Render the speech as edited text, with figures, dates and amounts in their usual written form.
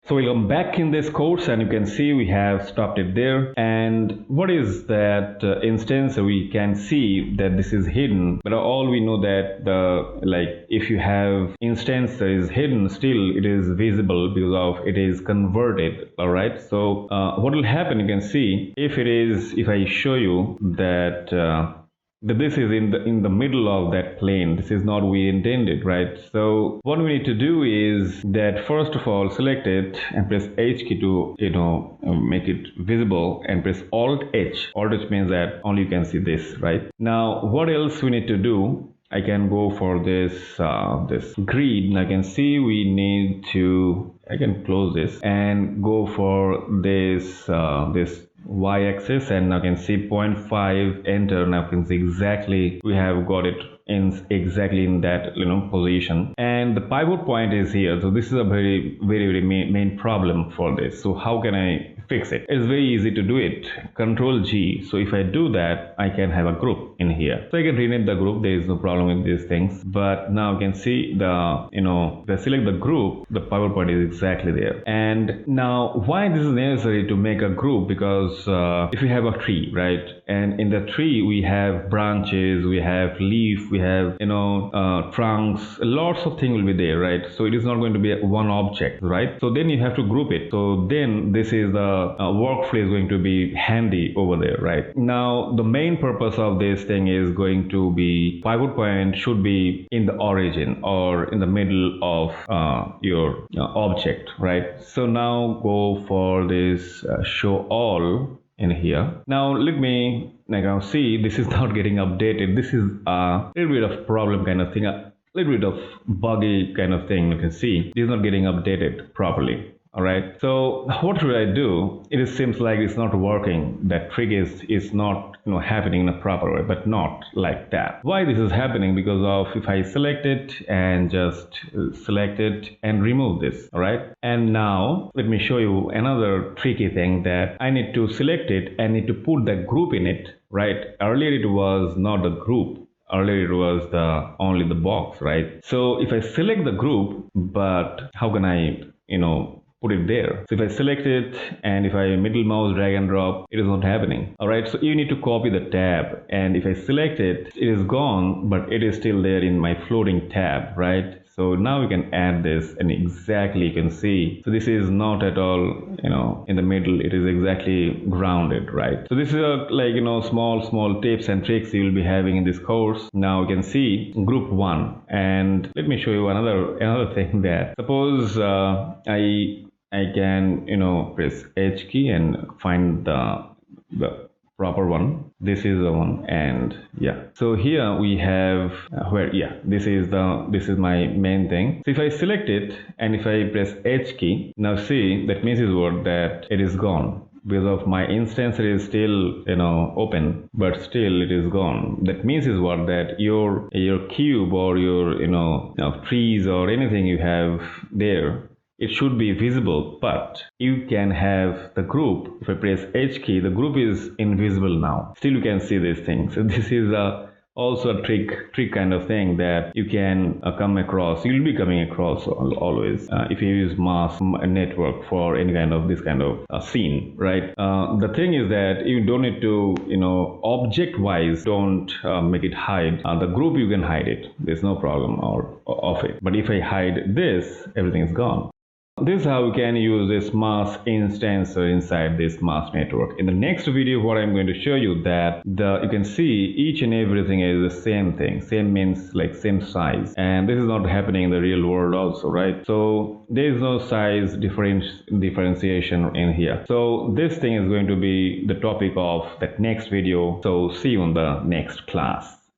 So welcome back in this course, and you can see we have stopped it there. And what is that instance? We can see that this is hidden, but all we know that if you have instance that is hidden, still it is visible because of it is converted. All right. So what will happen? You can see if I show you that this is in the middle of that plane. This is not we intended, right? So what we need to do is that first of all select it and press H key to make it visible, and press Alt H. Alt H means that only you can see this, right? Now what else we need to do? I can go for this grid, and I can see we need to, I can close this and go for this y-axis, and I can see 0.5, enter. Now I can see exactly we have got it exactly in that position, and the pivot point is here. So this is a very main problem for this. So how can I fix it? It's very easy to do it. Control G. So if I do that, I can have a group in here. So I can rename the group. There is no problem with these things. But now you can see if I select the group, the pivot point is exactly there. And now why this is necessary to make a group? Because if we have a tree, right? And in the tree we have branches, we have leaf, we have trunks, lots of things will be there, right? So it is not going to be one object, right? So then you have to group it. So then this is the workflow is going to be handy over there, right? Now the main purpose of this thing is going to be pivot point should be in the origin or in the middle of your object, right? So now go for this show all in here. Now let me now see this is not getting updated. This is a little bit of problem kind of thing, a little bit of buggy kind of thing. You can see this is not getting updated properly. All right, so what should I do? It seems like it's not working. That trick is not happening in a proper way, but not like that. Why this is happening? Because of if I select it and just select it and remove this. All right, and now let me show you another tricky thing, that I need to select it and need to put the group in it. Right, earlier it was not a group. Earlier it was only the box, right? So if I select the group, but how can I put it there? So if I select it and if I middle mouse drag and drop, it is not happening. All right, so you need to copy the tab, and if I select it, it is gone, but it is still there in my floating tab, right? So now we can add this, and exactly you can see. So this is not at all, in the middle. It is exactly grounded, right? So this is small tips and tricks you will be having in this course. Now you can see group 1, and let me show you another thing that suppose I can press H key and find the proper one. This is the one, and yeah. So here we have this is my main thing. So if I select it and if I press H key, now see that means is what that it is gone. Because of my instance it is still open, but still it is gone. That means is what that your cube or your trees or anything you have there, it should be visible, but you can have the group. If I press H key, the group is invisible now. Still you can see these things. So this is also a trick kind of thing that you can come across. You'll be coming across always if you use mass network for any kind of this kind of scene, right? The thing is that you don't need to object wise don't make it hide. The group you can hide it. There's no problem of it. But if I hide this, everything is gone. This is how we can use this mass instance inside this mass network. In the next video, what I'm going to show you that you can see each and everything is the same thing. Same means like same size, and this is not happening in the real world also, right? So there is no size differentiation in here. So this thing is going to be the topic of that next video. So see you in the next class.